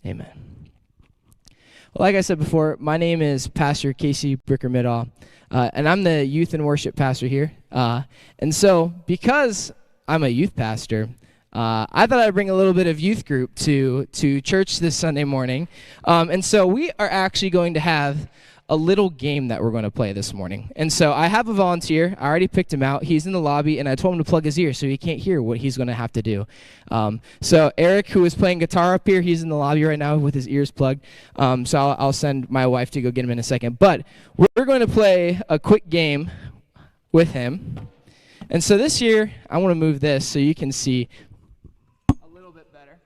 Amen. Well, like I said before, my name is Pastor Casey Bricker-Middahl, and I'm the youth and worship pastor here. And so, because I'm a youth pastor, I thought I'd bring a little bit of youth group to church this Sunday morning. And so we are actually going to have a little game that we're going to play this morning. And so I have a volunteer. I already picked him out. He's in the lobby, and I told him to plug his ear so he can't hear what he's going to have to do. So Eric, who is playing guitar up here, he's in the lobby right now with his ears plugged. So I'll send my wife to go get him in a second. But we're going to play a quick game with him. And so this year, I want to move this so you can see a little bit better.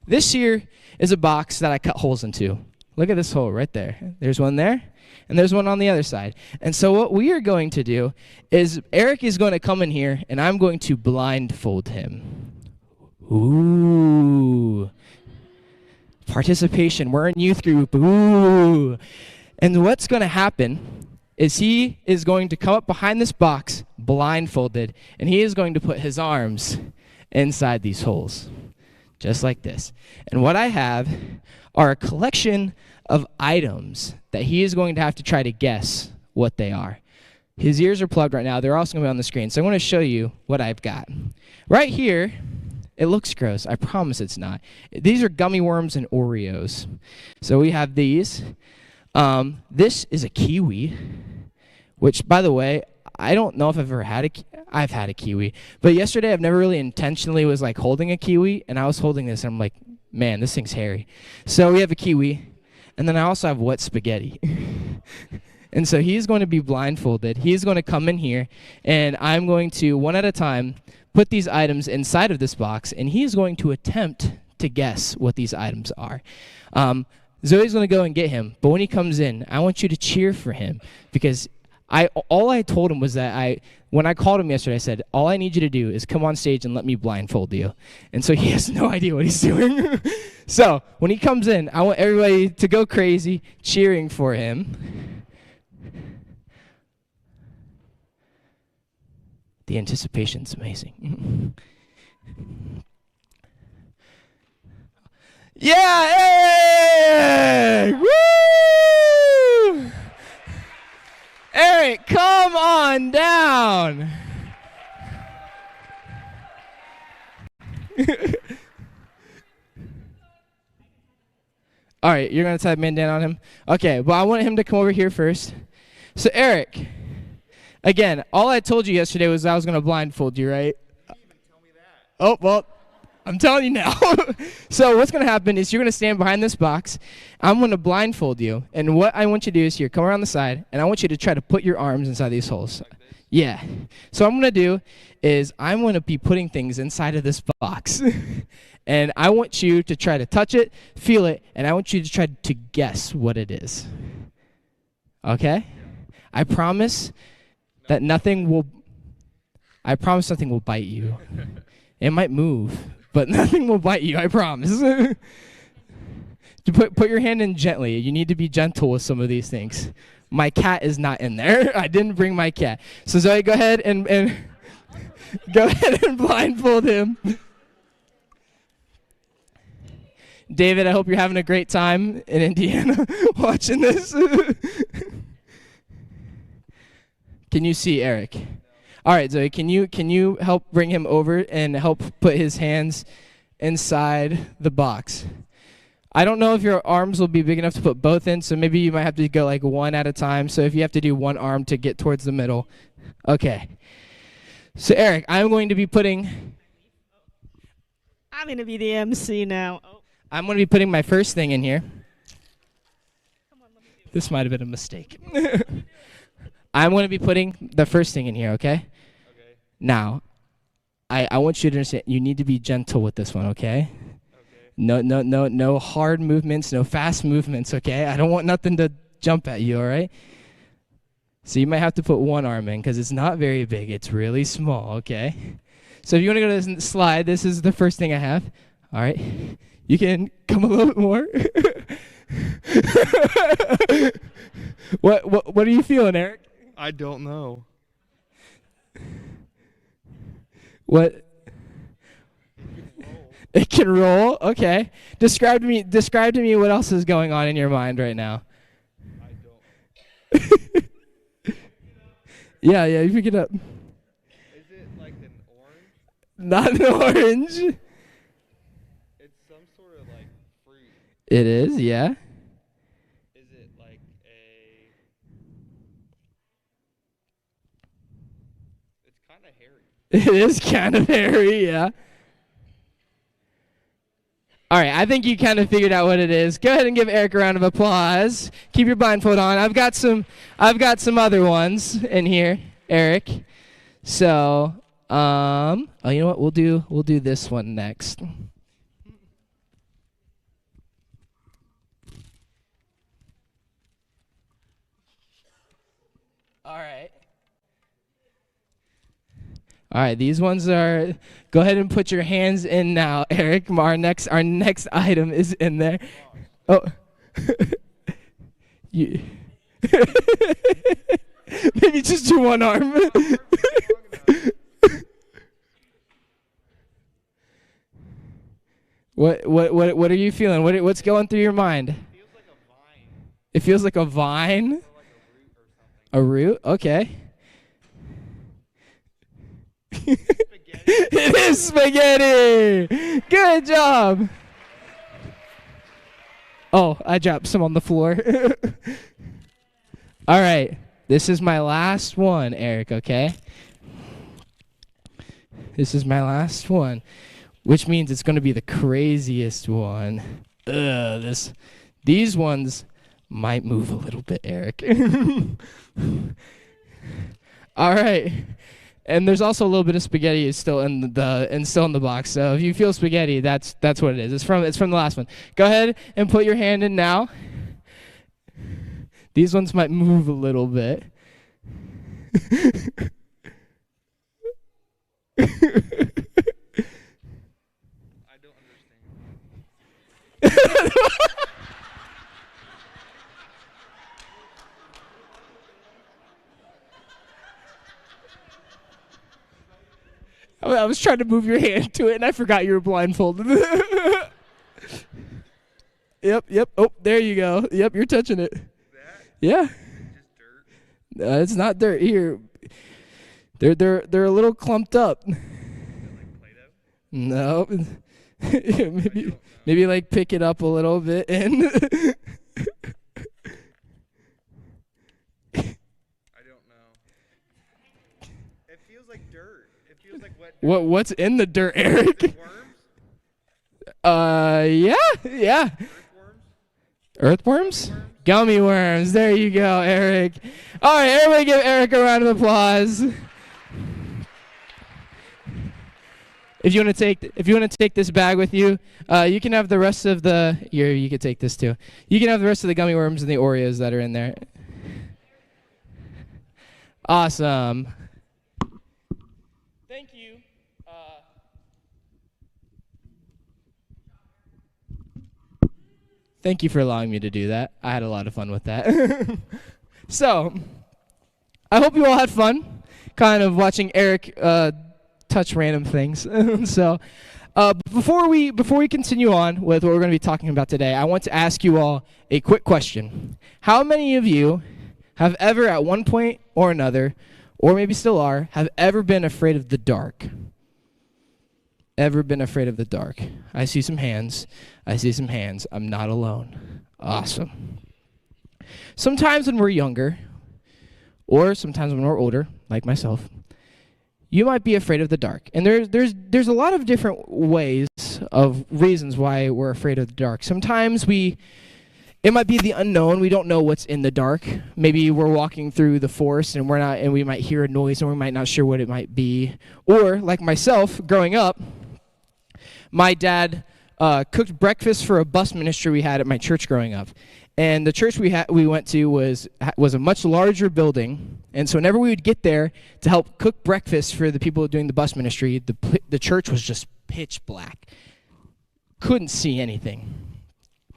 This year is a box that I cut holes into. Look at this hole right there. There's one there, and there's one on the other side. And so what we are going to do is Eric is going to come in here, and I'm going to blindfold him. Ooh. Participation. We're in youth group. Ooh. And what's going to happen is he is going to come up behind this box blindfolded, and he is going to put his arms inside these holes. Just like this. And what I have are a collection of items that he is going to have to try to guess what they are. His ears are plugged right now. They're also going to be on the screen. So I'm going to show you what I've got. Right here, it looks gross. I promise it's not. These are gummy worms and Oreos. So we have these. This is a kiwi, which, by the way, I don't know if I've ever had I've had a kiwi, but yesterday I've never really intentionally was like holding a kiwi, and I was holding this, and I'm like, man, this thing's hairy. So we have a kiwi, and then I also have wet spaghetti. And so he's going to be blindfolded. He's going to come in here, and I'm going to, one at a time, put these items inside of this box, and he's going to attempt to guess what these items are. Zoe's going to go and get him, but when he comes in, I want you to cheer for him, because all I told him was that when I called him yesterday, I said, all I need you to do is come on stage and let me blindfold you. And so he has no idea what he's doing. So when he comes in, I want everybody to go crazy cheering for him. The anticipation's amazing. Yeah! Hey! Woo! Eric, come on down. All right, you're going to tie a bandana on him? Okay, well, I want him to come over here first. So, Eric, again, all I told you yesterday was I was going to blindfold you, right? You didn't even tell me that. Oh, well, I'm telling you now. So what's going to happen is you're going to stand behind this box. I'm going to blindfold you. And what I want you to do is here, come around the side, and I want you to try to put your arms inside these holes. Like this? Yeah. So what I'm going to do is I'm going to be putting things inside of this box. And I want you to try to touch it, feel it, and I want you to try to guess what it is. Okay? I promise that nothing will bite you. It might move, but nothing will bite you, I promise. Put your hand in gently. You need to be gentle with some of these things. My cat is not in there. I didn't bring my cat. So Zoe, go ahead and go ahead and blindfold him. David, I hope you're having a great time in Indiana watching this. Can you see Eric? All right, Zoe, can you help bring him over and help put his hands inside the box? I don't know if your arms will be big enough to put both in, so maybe you might have to go like one at a time. So if you have to do one arm to get towards the middle. Okay. So Eric, I'm going to be putting the MC now. Oh. I'm going to be putting my first thing in here. This might have been a mistake. I'm going to be putting the first thing in here, okay? Okay. Now, I want you to understand, you need to be gentle with this one, okay? Okay. No hard movements, no fast movements, okay? I don't want nothing to jump at you, all right? So you might have to put one arm in because it's not very big. It's really small, okay? So if you want to go to this slide, this is the first thing I have. All right? You can come a little bit more. What are you feeling, Eric? I don't know. What? It can roll. Okay. Describe to me what else is going on in your mind right now. I don't. Yeah, you pick it up. Is it like an orange? Not an orange. It's some sort of like fruit. It is, yeah. Is it like a? It's kind of hairy. It is kind of hairy, yeah. All right, I think you kind of figured out what it is. Go ahead and give Eric a round of applause. Keep your blindfold on. I've got some other ones in here, Eric. So, oh, you know what? We'll do this one next. All right. All right, these ones are. Go ahead and put your hands in now, Eric. Our next item is in there. Oh, you. Maybe just do one arm. What are you feeling? What's going through your mind? It feels like a vine. It feels like a vine. Or like a root or something. A root? Okay. Spaghetti. It is spaghetti. Good job. Oh, I dropped some on the floor. All right. This is my last one, Eric, okay? This is my last one, which means it's going to be the craziest one. These ones might move a little bit, Eric. All right. And there's also a little bit of spaghetti still in the box. So if you feel spaghetti, that's what it is. It's from the last one. Go ahead and put your hand in now. These ones might move a little bit. I don't understand. I was trying to move your hand to it, and I forgot you were blindfolded. Yep. Oh, there you go. Yep, you're touching it. That? Yeah. Is it just dirt? It's not dirt. Here, they're a little clumped up. Is it like Play-Doh? No. maybe like pick it up a little bit and. I don't know. It feels like dirt. It feels like wet dirt. What's in the dirt, Eric? Is it worms? Yeah. Earthworms? Earthworms? Gummy worms. There you go, Eric. All right, everybody give Eric a round of applause. If you want to take this bag with you, you can have the rest of the. Here, you can take this too. You can have the rest of the gummy worms and the Oreos that are in there. Awesome. Thank you. Thank you for allowing me to do that. I had a lot of fun with that. So, I hope you all had fun, kind of watching Eric touch random things. So, before we continue on with what we're going to be talking about today, I want to ask you all a quick question. How many of you have ever, at one point or another, or maybe still are, have ever been afraid of the dark? Ever been afraid of the dark? I see some hands. I'm not alone. Awesome. Sometimes when we're younger, or sometimes when we're older, like myself, you might be afraid of the dark. And there's a lot of different ways of reasons why we're afraid of the dark. Sometimes it might be the unknown. We don't know what's in the dark. Maybe we're walking through the forest and we might hear a noise and we're not sure what it might be. Or like myself, growing up, my dad cooked breakfast for a bus ministry we had at my church growing up. And the church we went to was a much larger building. And so whenever we would get there to help cook breakfast for the people doing the bus ministry, the church was just pitch black. Couldn't see anything.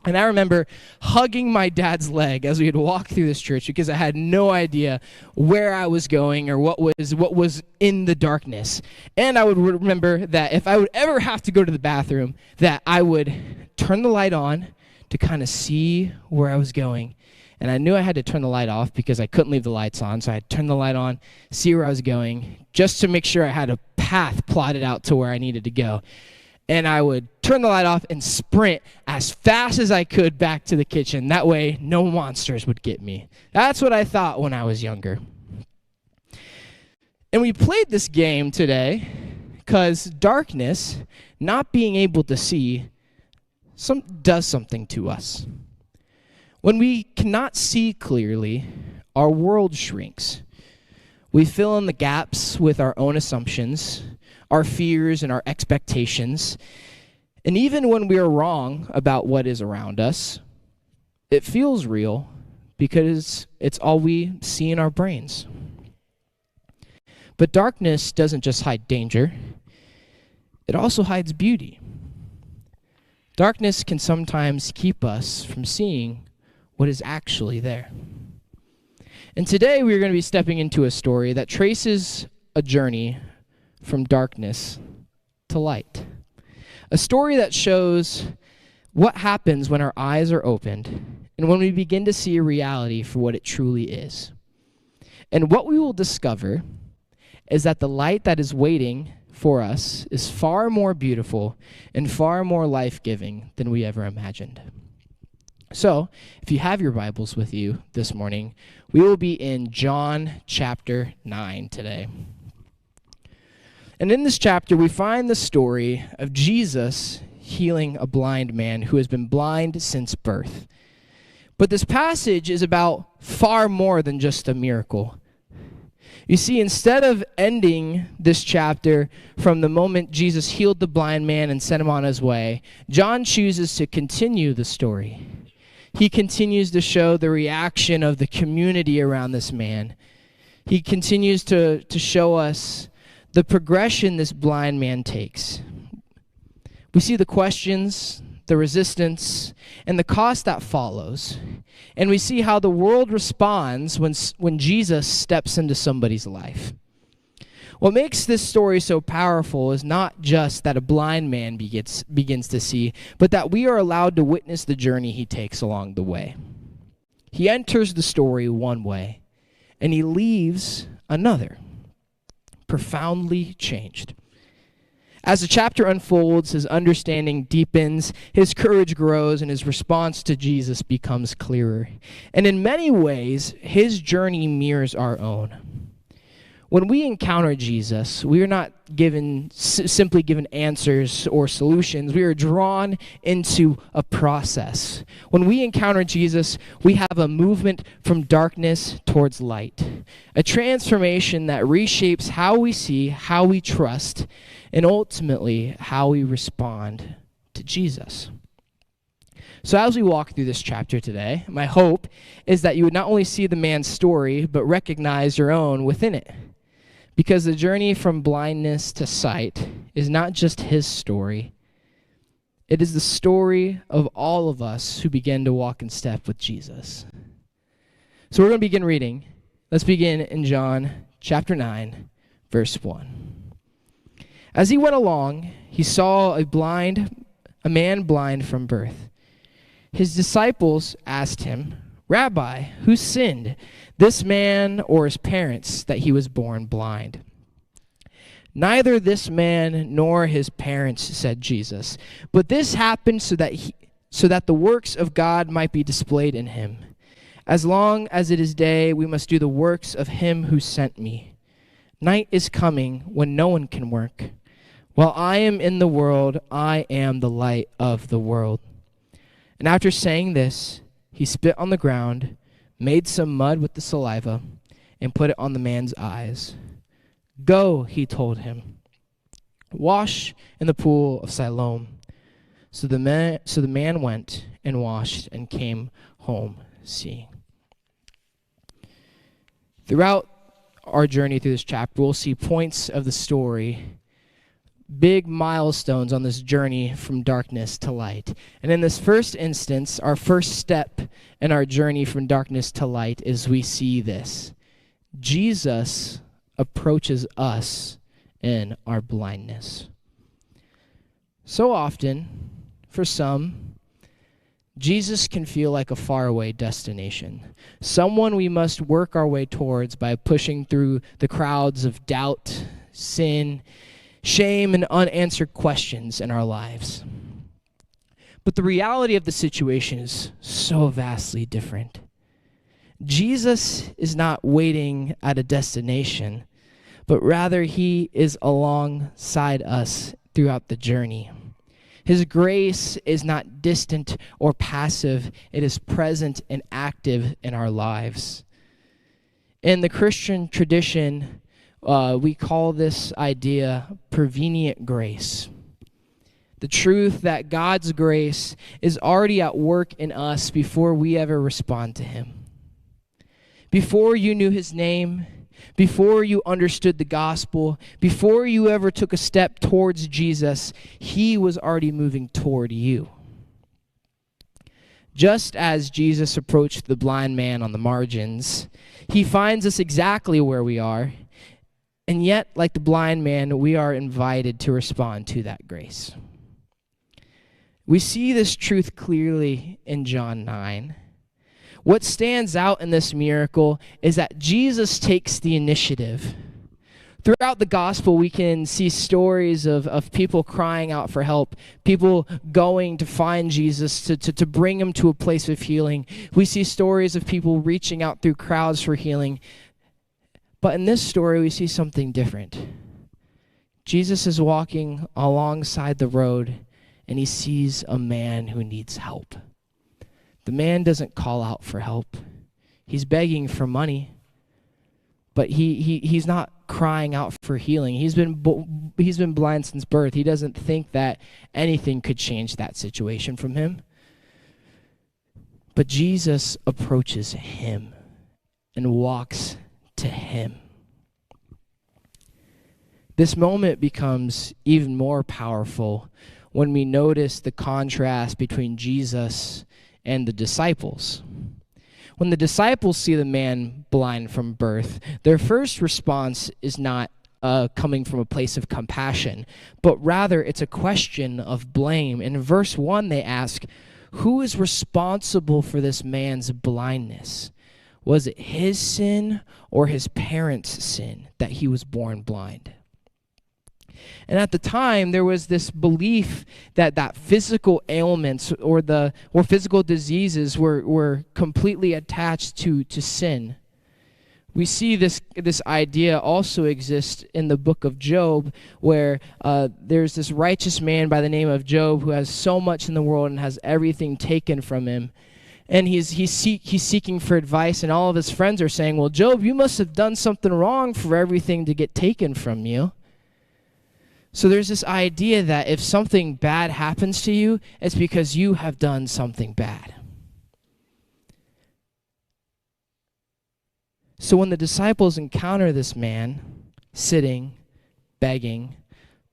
And I remember hugging my dad's leg as we would walk through this church because I had no idea where I was going or what was in the darkness. And I would remember that if I would ever have to go to the bathroom, that I would turn the light on to kind of see where I was going. And I knew I had to turn the light off because I couldn't leave the lights on. So I had to turn the light on, see where I was going, just to make sure I had a path plotted out to where I needed to go. And I would turn the light off and sprint as fast as I could back to the kitchen. That way, no monsters would get me. That's what I thought when I was younger. And we played this game today because darkness, not being able to see, does something to us. When we cannot see clearly, our world shrinks. We fill in the gaps with our own assumptions, our fears and our expectations. And even when we are wrong about what is around us, it feels real because it's all we see in our brains. But darkness doesn't just hide danger, it also hides beauty. Darkness can sometimes keep us from seeing what is actually there. And today we are going to be stepping into a story that traces a journey from darkness to light. A story that shows what happens when our eyes are opened and when we begin to see a reality for what it truly is. And what we will discover is that the light that is waiting for us is far more beautiful and far more life-giving than we ever imagined. So, if you have your Bibles with you this morning, we will be in John chapter 9 today. And in this chapter, we find the story of Jesus healing a blind man who has been blind since birth. But this passage is about far more than just a miracle. You see, instead of ending this chapter from the moment Jesus healed the blind man and sent him on his way, John chooses to continue the story. He continues to show the reaction of the community around this man. He continues to show us the progression this blind man takes. We see the questions, the resistance, and the cost that follows. And we see how the world responds when Jesus steps into somebody's life. What makes this story so powerful is not just that a blind man begins to see, but that we are allowed to witness the journey he takes along the way. He enters the story one way, and he leaves another, profoundly changed. As the chapter unfolds, his understanding deepens, his courage grows, and his response to Jesus becomes clearer. And in many ways, his journey mirrors our own. When we encounter Jesus, we are not simply given answers or solutions. We are drawn into a process. When we encounter Jesus, we have a movement from darkness towards light, a transformation that reshapes how we see, how we trust, and ultimately how we respond to Jesus. So as we walk through this chapter today, my hope is that you would not only see the man's story, but recognize your own within it. Because the journey from blindness to sight is not just his story. It is the story of all of us who begin to walk in step with Jesus. So we're going to begin reading. Let's begin in John chapter 9, verse 1. As he went along, he saw a man blind from birth. His disciples asked him, "Rabbi, who sinned, this man or his parents, that he was born blind?" "Neither this man nor his parents," said Jesus, "but this happened so that the works of God might be displayed in him. As long as it is day, we must do the works of him who sent me. Night is coming when no one can work. While I am in the world, I am the light of the world." And after saying this, he spit on the ground, made some mud with the saliva, and put it on the man's eyes. "Go," he told him, "wash in the pool of Siloam." So the man went and washed and came home seeing. Throughout our journey through this chapter, we'll see points of the story big milestones on this journey from darkness to light. And in this first instance, our first step in our journey from darkness to light is we see this. Jesus approaches us in our blindness. So often, for some, Jesus can feel like a faraway destination, someone we must work our way towards by pushing through the crowds of doubt, sin, shame, and unanswered questions in our lives. But the reality of the situation is so vastly different. Jesus is not waiting at a destination, but rather he is alongside us throughout the journey. His grace is not distant or passive. It is present and active in our lives. In the Christian tradition, we call this idea prevenient grace. The truth that God's grace is already at work in us before we ever respond to him. Before you knew his name, before you understood the gospel, before you ever took a step towards Jesus, he was already moving toward you. Just as Jesus approached the blind man on the margins, he finds us exactly where we are, and yet, like the blind man, we are invited to respond to that grace. We see this truth clearly in John 9. What stands out in this miracle is that Jesus takes the initiative. Throughout the gospel, we can see stories of people crying out for help, people going to find Jesus to bring him to a place of healing. We see stories of people reaching out through crowds for healing. But in this story, we see something different. Jesus is walking alongside the road, and he sees a man who needs help. The man doesn't call out for help. He's begging for money, but he's not crying out for healing. He's been blind since birth. He doesn't think that anything could change that situation from him. But Jesus approaches him and walks to him. This moment becomes even more powerful when we notice the contrast between Jesus and the disciples. When the disciples see the man blind from birth, their first response is not coming from a place of compassion, but rather it's a question of blame. In verse 1, they ask, who is responsible for this man's blindness? Was it his sin or his parents' sin that he was born blind? And at the time, there was this belief that physical ailments or physical diseases were completely attached to sin. We see this idea also exist in the book of Job, where there's this righteous man by the name of Job who has so much in the world and has everything taken from him. And he's seeking for advice, and all of his friends are saying, well, Job, you must have done something wrong for everything to get taken from you. So there's this idea that if something bad happens to you, it's because you have done something bad. So when the disciples encounter this man sitting, begging,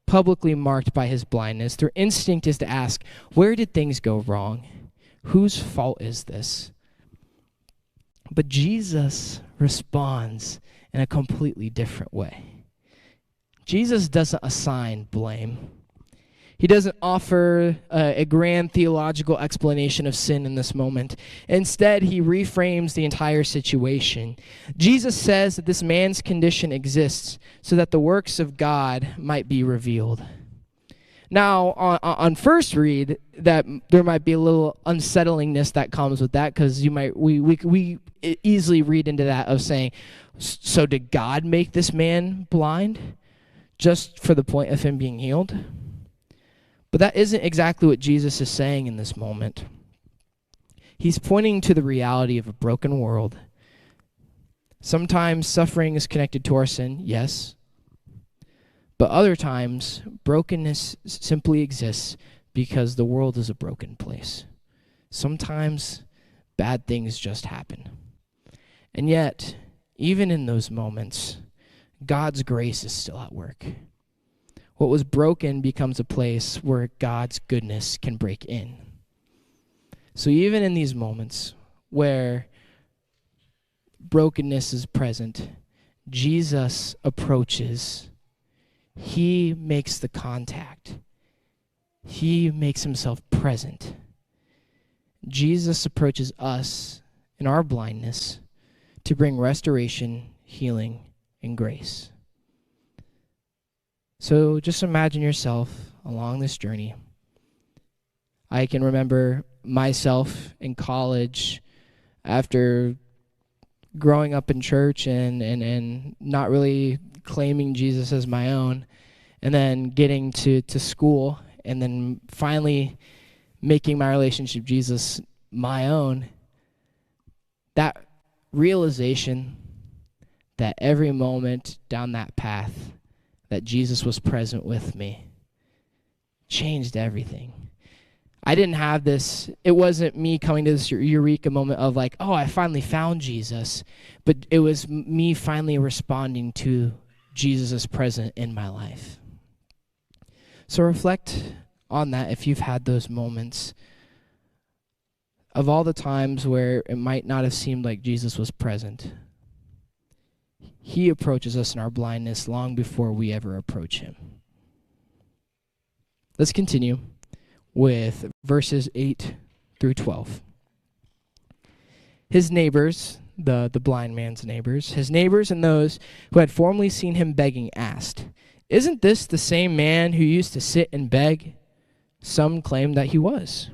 publicly marked by his blindness, their instinct is to ask, where did things go wrong? Whose fault is this? But Jesus responds in a completely different way. Jesus doesn't assign blame. He doesn't offer a grand theological explanation of sin in this moment. Instead, he reframes the entire situation. Jesus says that this man's condition exists so that the works of God might be revealed. Now, on first read, that there might be a little unsettlingness that comes with that, because we easily read into that of saying, so did God make this man blind just for the point of him being healed? But that isn't exactly what Jesus is saying in this moment. He's pointing to the reality of a broken world. Sometimes suffering is connected to our sin, yes. But other times, brokenness simply exists because the world is a broken place. Sometimes bad things just happen. And yet, even in those moments, God's grace is still at work. What was broken becomes a place where God's goodness can break in. So even in these moments where brokenness is present, Jesus approaches. He makes the contact. He makes himself present. Jesus approaches us in our blindness to bring restoration, healing, and grace. So just imagine yourself along this journey. I can remember myself in college after growing up in church and not really claiming Jesus as my own, and then getting to school, and then finally making my relationship with Jesus my own. That realization that every moment down that path that Jesus was present with me changed everything. I didn't have this, it wasn't me coming to this eureka moment of like, oh, I finally found Jesus, but it was me finally responding to Jesus' presence in my life. So reflect on that if you've had those moments of all the times where it might not have seemed like Jesus was present. He approaches us in our blindness long before we ever approach him. Let's continue with verses 8 through 12. His neighbors, the blind man's neighbors, his neighbors and those who had formerly seen him begging asked, "Isn't this the same man who used to sit and beg?" Some claimed that he was.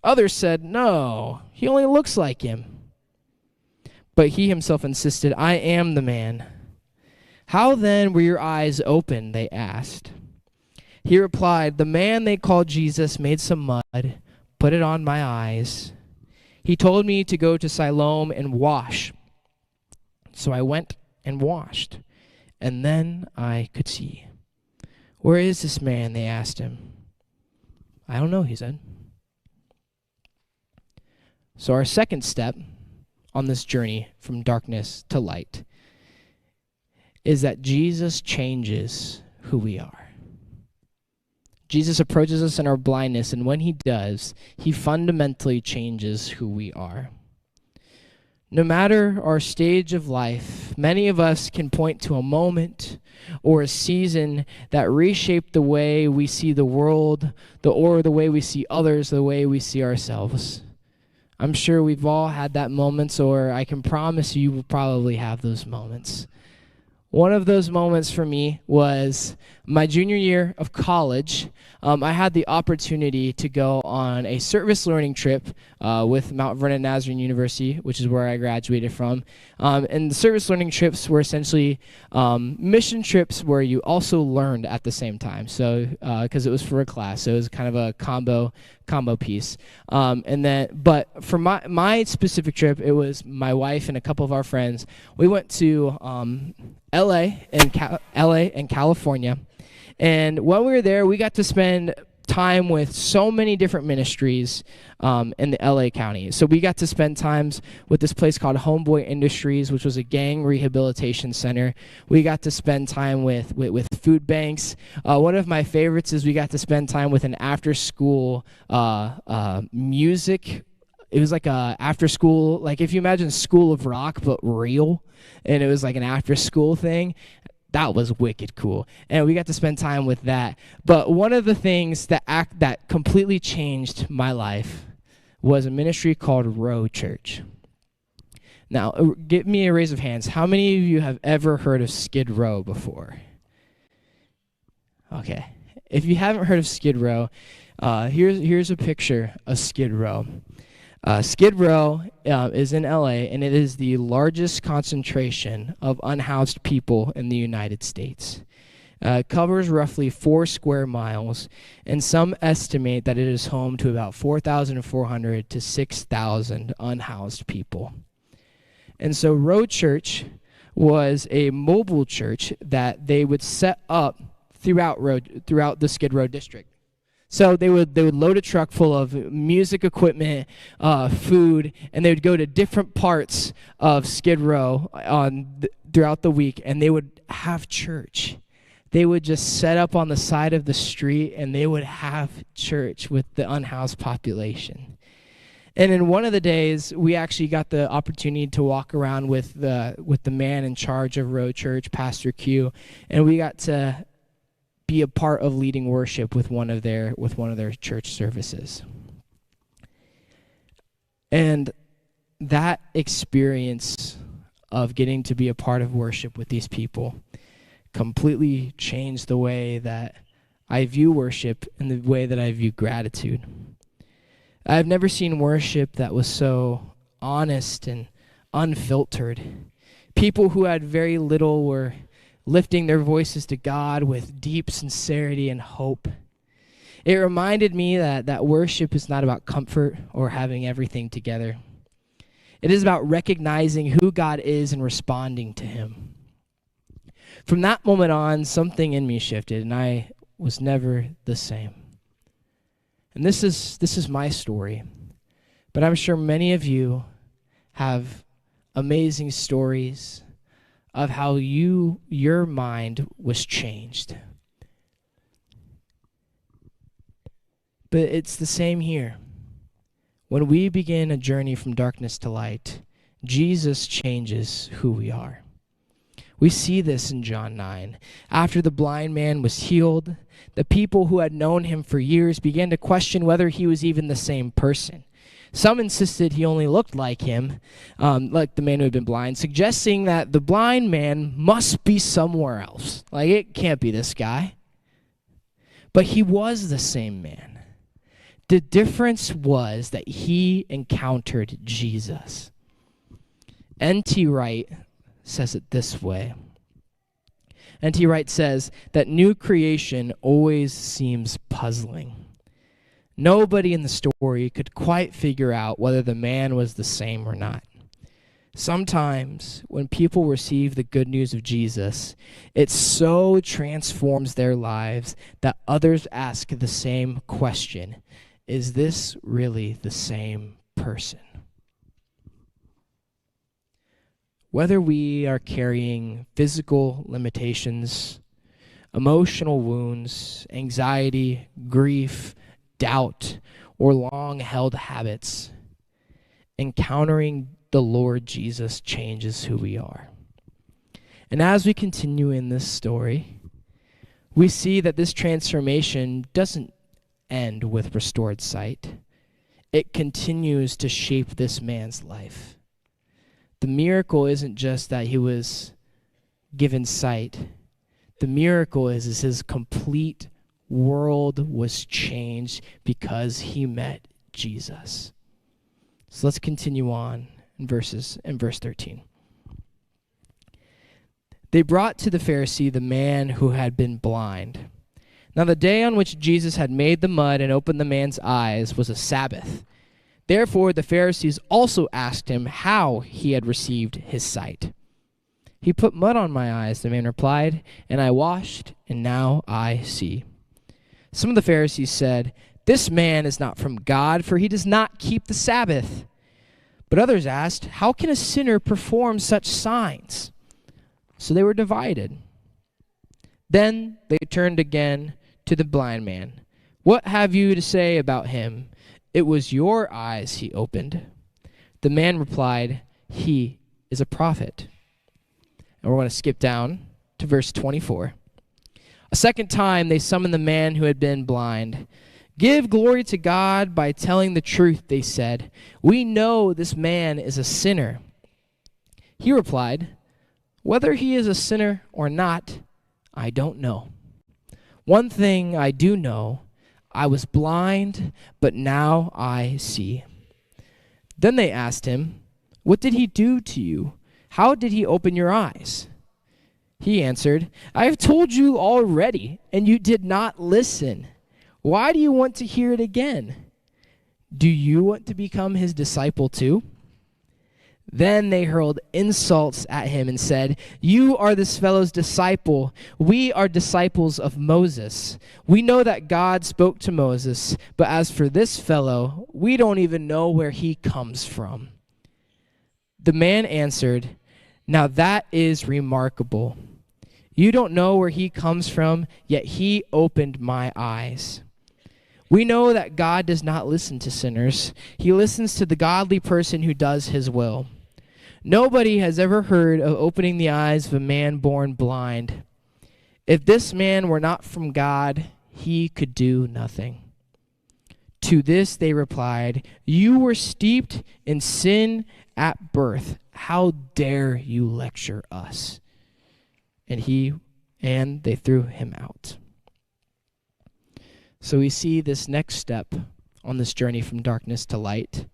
Others said, "No, he only looks like him." But he himself insisted, "I am the man." "How then were your eyes opened?" they asked. He replied, "The man they called Jesus made some mud, put it on my eyes. He told me to go to Siloam and wash. So I went and washed, and then I could see." "Where is this man?" they asked him. "I don't know," he said. So our second step on this journey from darkness to light is that Jesus changes who we are. Jesus approaches us in our blindness, and when he does, he fundamentally changes who we are. No matter our stage of life, many of us can point to a moment or a season that reshaped the way we see the world, or the way we see others, the way we see ourselves. I'm sure we've all had that moments, or I can promise you will probably have those moments. One of those moments for me was my junior year of college. I had the opportunity to go on a service learning trip with Mount Vernon Nazarene University, which is where I graduated from. And the service learning trips were essentially mission trips where you also learned at the same time. So, because it was for a class, so it was kind of a combo piece. But for my specific trip, it was my wife and a couple of our friends. We went to LA and California. And when we were there, we got to spend time with so many different ministries in the LA County. So we got to spend times with this place called Homeboy Industries, which was a gang rehabilitation center. We got to spend time with food banks. One of my favorites is we got to spend time with an after-school music. It was like a after-school, like if you imagine School of Rock, but real. And it was like an after-school thing. That was wicked cool. And we got to spend time with that. But one of the things that completely changed my life was a ministry called Row Church. Now, give me a raise of hands. How many of you have ever heard of Skid Row before? Okay. If you haven't heard of Skid Row, here's a picture of Skid Row. Skid Row is in LA, and it is the largest concentration of unhoused people in the United States. It covers roughly 4 square miles, and some estimate that it is home to about 4,400 to 6,000 unhoused people. And so Road Church was a mobile church that they would set up throughout the Skid Row district. So they would load a truck full of music equipment, food, and they would go to different parts of Skid Row throughout the week, and they would have church. they would just set up on the side of the street and they would have church with the unhoused population. And in one of the days, we actually got the opportunity to walk around with the man in charge of Road Church, Pastor Q, and we got to be a part of leading worship with one of their church services. And that experience of getting to be a part of worship with these people completely changed the way that I view worship and the way that I view gratitude. I've never seen worship that was so honest and unfiltered. People who had very little were lifting their voices to God with deep sincerity and hope. It reminded me that worship is not about comfort or having everything together. It is about recognizing who God is and responding to him. From that moment on, something in me shifted, and I was never the same. And this is my story. But I'm sure many of you have amazing stories of how your mind was changed. But it's the same here. When we begin a journey from darkness to light, Jesus changes who we are. We see this in John 9. After the blind man was healed, the people who had known him for years began to question whether he was even the same person. Some insisted he only looked like him, like the man who had been blind, suggesting that the blind man must be somewhere else. Like, it can't be this guy. But he was the same man. The difference was that he encountered Jesus. N.T. Wright says it this way. N.T. Wright says that new creation always seems puzzling. Nobody in the story could quite figure out whether the man was the same or not. Sometimes when people receive the good news of Jesus, it so transforms their lives that others ask the same question: is this really the same person? Whether we are carrying physical limitations, emotional wounds, anxiety, grief, doubt, or long-held habits, encountering the Lord Jesus changes who we are. And as we continue in this story, we see that this transformation doesn't end with restored sight. It continues to shape this man's life. The miracle isn't just that he was given sight. The miracle is his complete world was changed because he met Jesus. So let's continue on in verse 13. They brought to the Pharisee the man who had been blind. Now the day on which Jesus had made the mud and opened the man's eyes was a Sabbath. Therefore the Pharisees also asked him how he had received his sight. He put mud on my eyes, the man replied, and I washed, and now I see. Some of the Pharisees said, this man is not from God, for he does not keep the Sabbath. But others asked, how can a sinner perform such signs? So they were divided. Then they turned again to the blind man. What have you to say about him? It was your eyes he opened. The man replied, he is a prophet. And we're going to skip down to verse 24. A second time they summoned the man who had been blind. Give glory to God by telling the truth, they said. We know this man is a sinner. He replied, whether he is a sinner or not, I don't know. One thing I do know, I was blind, but now I see. Then they asked him, what did he do to you? How did he open your eyes? He answered, I have told you already, and you did not listen. Why do you want to hear it again? Do you want to become his disciple too? Then they hurled insults at him and said, you are this fellow's disciple. We are disciples of Moses. We know that God spoke to Moses, but as for this fellow, we don't even know where he comes from. The man answered, now that is remarkable. You don't know where he comes from, yet he opened my eyes. We know that God does not listen to sinners. He listens to the godly person who does his will. Nobody has ever heard of opening the eyes of a man born blind. If this man were not from God, he could do nothing. To this they replied, you were steeped in sin at birth. How dare you lecture us? And they threw him out. So we see this next step on this journey from darkness to light.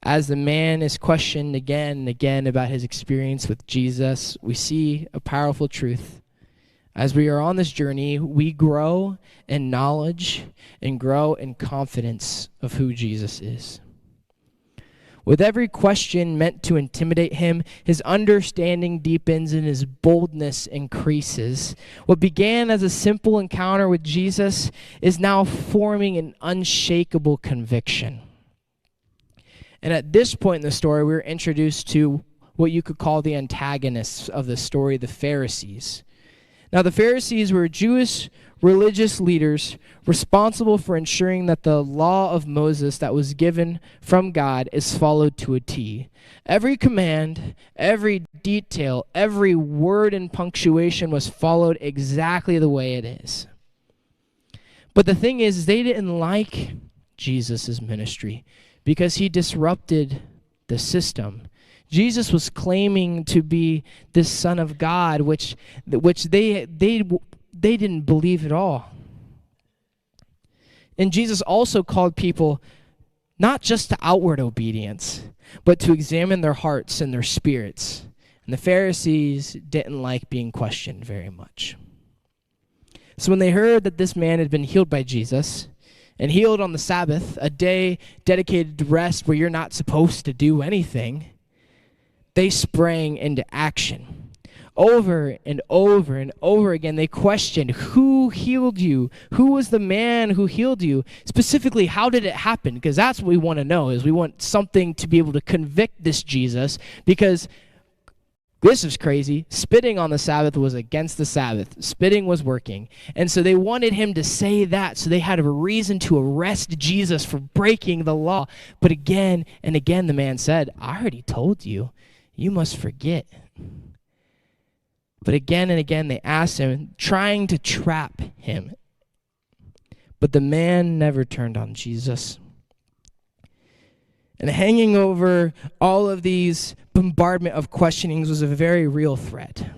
As the man is questioned again and again about his experience with Jesus, we see a powerful truth. As we are on this journey, we grow in knowledge and grow in confidence of who Jesus is. With every question meant to intimidate him, his understanding deepens and his boldness increases. What began as a simple encounter with Jesus is now forming an unshakable conviction. And at this point in the story, we're introduced to what you could call the antagonists of the story, the Pharisees. Now, the Pharisees were Jewish religious leaders responsible for ensuring that the law of Moses that was given from God is followed to a T. Every command, every detail, every word and punctuation was followed exactly the way it is. But the thing is, they didn't like Jesus' ministry because he disrupted the system. Jesus was claiming to be the Son of God, which they didn't believe at all. And Jesus also called people not just to outward obedience, but to examine their hearts and their spirits. And the Pharisees didn't like being questioned very much. So when they heard that this man had been healed by Jesus, and healed on the Sabbath, a day dedicated to rest where you're not supposed to do anything, they sprang into action. Over and over and over again, they questioned, who healed you? Who was the man who healed you? Specifically, how did it happen? Because that's what we want to know, is we want something to be able to convict this Jesus, because this is crazy. Spitting on the Sabbath was against the Sabbath. Spitting was working. And so they wanted him to say that, so they had a reason to arrest Jesus for breaking the law. But again and again, the man said, I already told you. You must forget. But again and again, they asked him, trying to trap him. But the man never turned on Jesus. And hanging over all of these bombardment of questionings was a very real threat.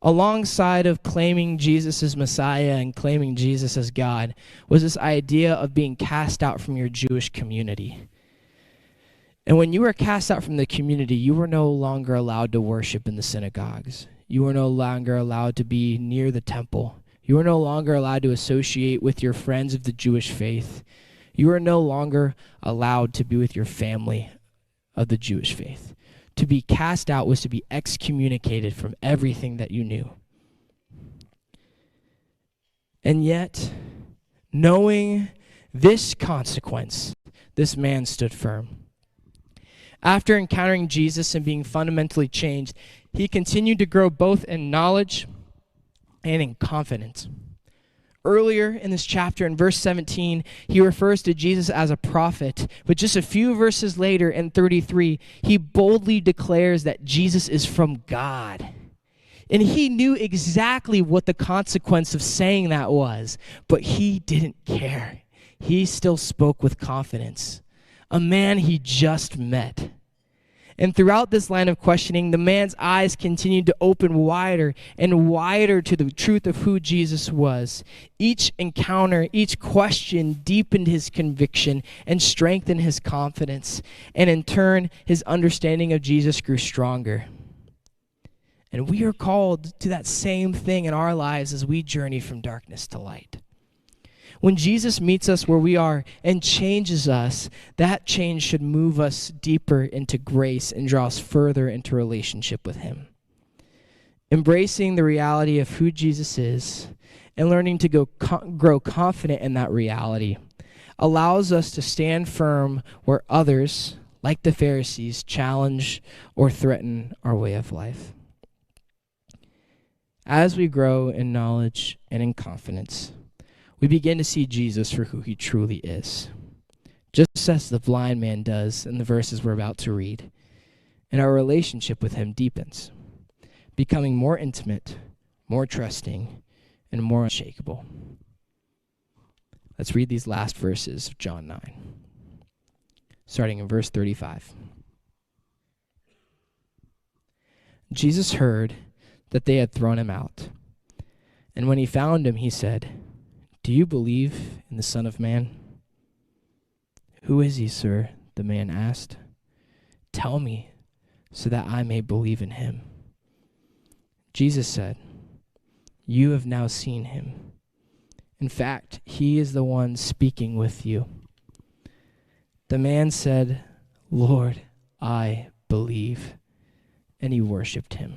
Alongside of claiming Jesus as Messiah and claiming Jesus as God was this idea of being cast out from your Jewish community. And when you were cast out from the community, you were no longer allowed to worship in the synagogues. You were no longer allowed to be near the temple. You were no longer allowed to associate with your friends of the Jewish faith. You are no longer allowed to be with your family of the Jewish faith. To be cast out was to be excommunicated from everything that you knew. And yet, knowing this consequence, this man stood firm. After encountering Jesus and being fundamentally changed, he continued to grow both in knowledge and in confidence. Earlier in this chapter, in verse 17, he refers to Jesus as a prophet. But just a few verses later, in 33, he boldly declares that Jesus is from God. And he knew exactly what the consequence of saying that was, but he didn't care. He still spoke with confidence. A man he just met. And throughout this line of questioning, the man's eyes continued to open wider and wider to the truth of who Jesus was. Each encounter, each question deepened his conviction and strengthened his confidence. And in turn, his understanding of Jesus grew stronger. And we are called to that same thing in our lives as we journey from darkness to light. When Jesus meets us where we are and changes us, that change should move us deeper into grace and draw us further into relationship with him. Embracing the reality of who Jesus is and learning to grow confident in that reality allows us to stand firm where others, like the Pharisees, challenge or threaten our way of life. As we grow in knowledge and in confidence, we begin to see Jesus for who he truly is, just as the blind man does in the verses we're about to read. And our relationship with him deepens, becoming more intimate, more trusting, and more unshakable. Let's read these last verses of John 9, starting in verse 35. Jesus heard that they had thrown him out, and when he found him, he said, "Do you believe in the Son of Man?" "Who is he, sir?" the man asked. "Tell me, so that I may believe in him." Jesus said, "You have now seen him. In fact, he is the one speaking with you." The man said, "Lord, I believe," and he worshipped him.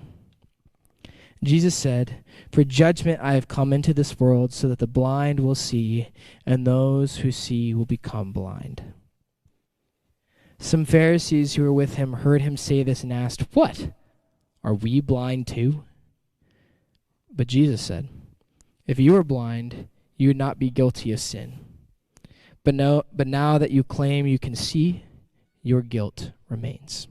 Jesus said, "For judgment I have come into this world, so that the blind will see, and those who see will become blind." Some Pharisees who were with him heard him say this and asked, "What? Are we blind too?" But Jesus said, "If you were blind, you would not be guilty of sin. But now that you claim you can see, your guilt remains."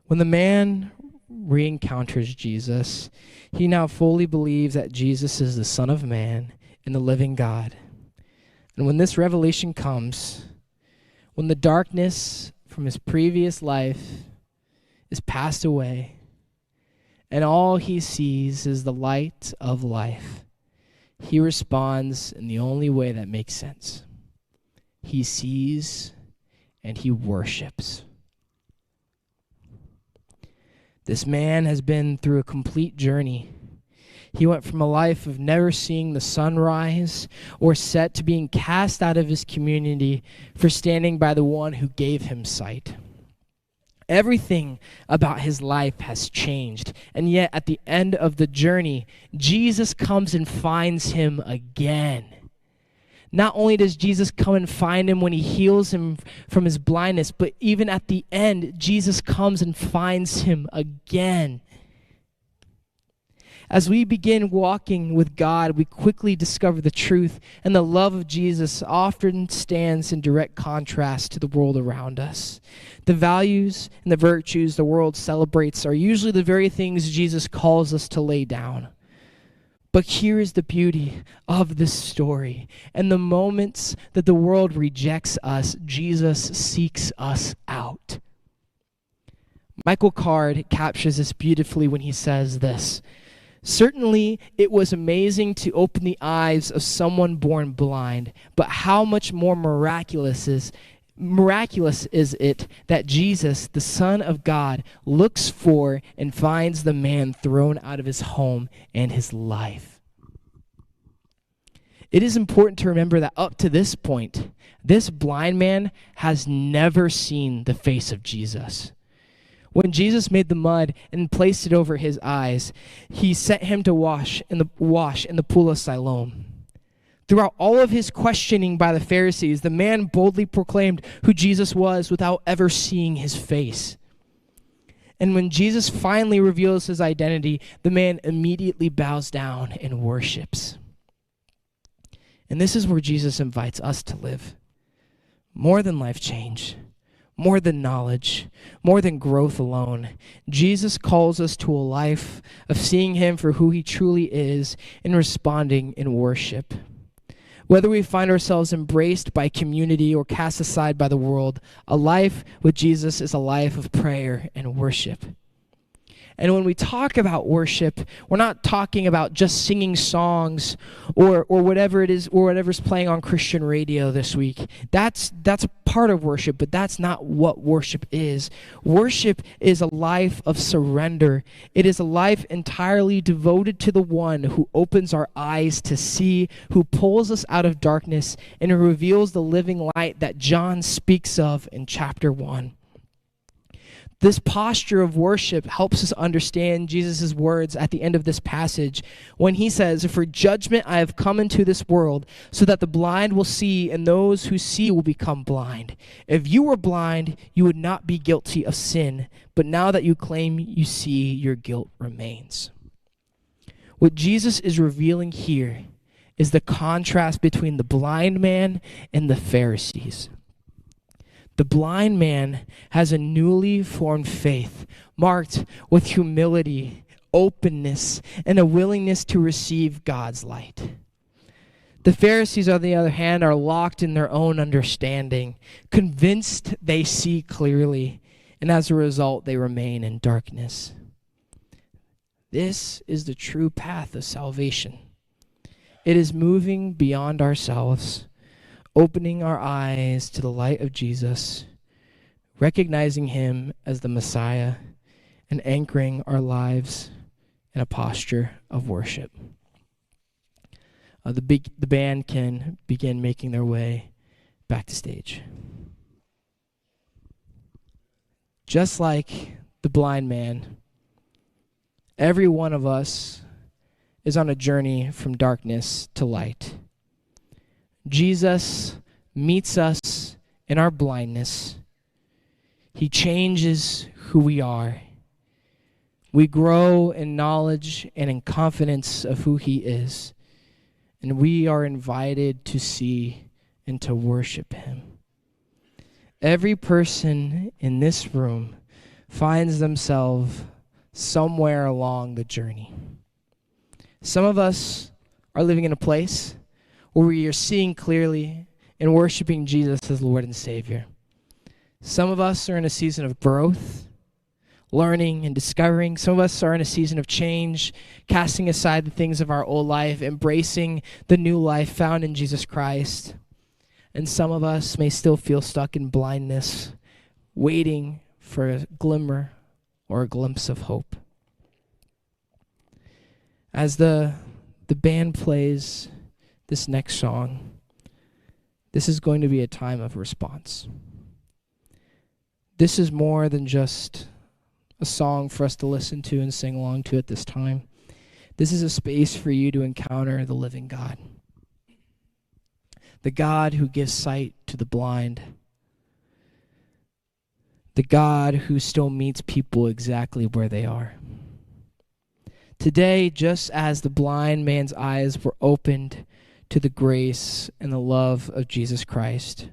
When the man re-encounters Jesus, he now fully believes that Jesus is the Son of Man and the living God. And when this revelation comes, when the darkness from his previous life is passed away, and all he sees is the light of life, he responds in the only way that makes sense. He sees and he worships. This man has been through a complete journey. He went from a life of never seeing the sun rise or set to being cast out of his community for standing by the one who gave him sight. Everything about his life has changed, and yet at the end of the journey, Jesus comes and finds him again. Not only does Jesus come and find him when he heals him from his blindness, but even at the end, Jesus comes and finds him again. As we begin walking with God, we quickly discover the truth, and the love of Jesus often stands in direct contrast to the world around us. The values and the virtues the world celebrates are usually the very things Jesus calls us to lay down. But here is the beauty of this story. And the moments that the world rejects us, Jesus seeks us out. Michael Card captures this beautifully when he says this: "Certainly it was amazing to open the eyes of someone born blind, but how much more miraculous is it that Jesus, the Son of God, looks for and finds the man thrown out of his home and his life." It is important to remember that up to this point, this blind man has never seen the face of Jesus. When Jesus made the mud and placed it over his eyes, he sent him to wash in the pool of Siloam. Throughout all of his questioning by the Pharisees, the man boldly proclaimed who Jesus was without ever seeing his face. And when Jesus finally reveals his identity, the man immediately bows down and worships. And this is where Jesus invites us to live. More than life change, more than knowledge, more than growth alone, Jesus calls us to a life of seeing him for who he truly is and responding in worship. Whether we find ourselves embraced by community or cast aside by the world, a life with Jesus is a life of prayer and worship. And when we talk about worship, we're not talking about just singing songs or whatever it is, or whatever's playing on Christian radio this week. That's a part of worship, but that's not what worship is. Worship is a life of surrender. It is a life entirely devoted to the one who opens our eyes to see, who pulls us out of darkness, and who reveals the living light that John speaks of in chapter 1. This posture of worship helps us understand Jesus' words at the end of this passage when he says, "For judgment I have come into this world, so that the blind will see, and those who see will become blind. If you were blind, you would not be guilty of sin, but now that you claim you see, your guilt remains." What Jesus is revealing here is the contrast between the blind man and the Pharisees. The blind man has a newly formed faith marked with humility, openness, and a willingness to receive God's light. The Pharisees, on the other hand, are locked in their own understanding, convinced they see clearly, and as a result, they remain in darkness. This is the true path of salvation. It is moving beyond ourselves, opening our eyes to the light of Jesus, recognizing him as the Messiah, and anchoring our lives in a posture of worship. The band can begin making their way back to stage. Just like the blind man, every one of us is on a journey from darkness to light. Jesus meets us in our blindness. He changes who we are. We grow in knowledge and in confidence of who he is. And we are invited to see and to worship him. Every person in this room finds themselves somewhere along the journey. Some of us are living in a place where we are seeing clearly and worshiping Jesus as Lord and Savior. Some of us are in a season of growth, learning and discovering. Some of us are in a season of change, casting aside the things of our old life, embracing the new life found in Jesus Christ. And some of us may still feel stuck in blindness, waiting for a glimmer or a glimpse of hope. As the band plays this next song, this is going to be a time of response. This is more than just a song for us to listen to and sing along to at this time. This is a space for you to encounter the living God. The God who gives sight to the blind. The God who still meets people exactly where they are. Today, just as the blind man's eyes were opened to the grace and the love of Jesus Christ,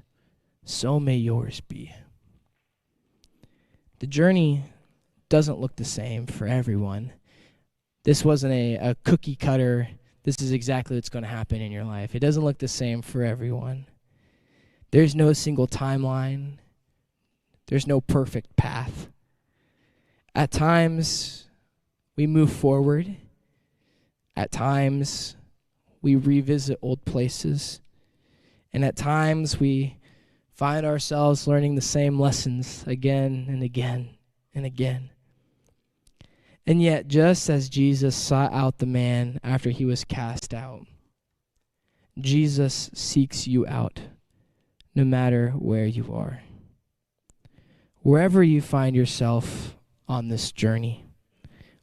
so may yours be. The journey doesn't look the same for everyone. This wasn't a cookie cutter, this is exactly what's going to happen in your life. It doesn't look the same for everyone. There's no single timeline. There's no perfect path. At times, we move forward. At times, we revisit old places. And at times, we find ourselves learning the same lessons again and again and again. And yet, just as Jesus sought out the man after he was cast out, Jesus seeks you out, no matter where you are. Wherever you find yourself on this journey,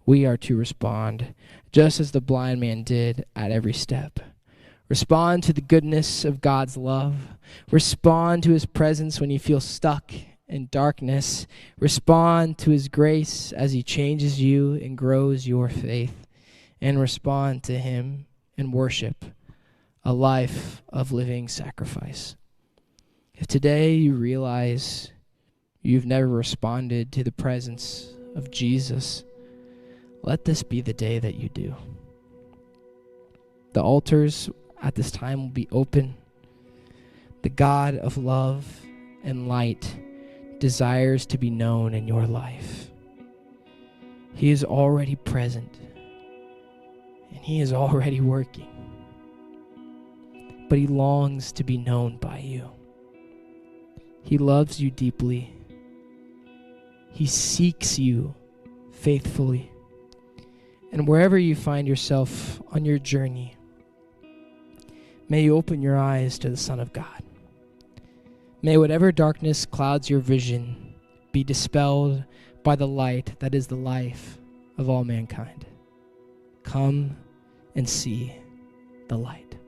we are to respond, just as the blind man did at every step. Respond to the goodness of God's love. Respond to his presence when you feel stuck in darkness. Respond to his grace as he changes you and grows your faith. And respond to him in worship, a life of living sacrifice. If today you realize you've never responded to the presence of Jesus, let this be the day that you do. The altars at this time will be open. The God of love and light desires to be known in your life. He is already present, and he is already working. But he longs to be known by you. He loves you deeply. He seeks you faithfully. And wherever you find yourself on your journey, may you open your eyes to the Son of God. May whatever darkness clouds your vision be dispelled by the light that is the life of all mankind. Come and see the light.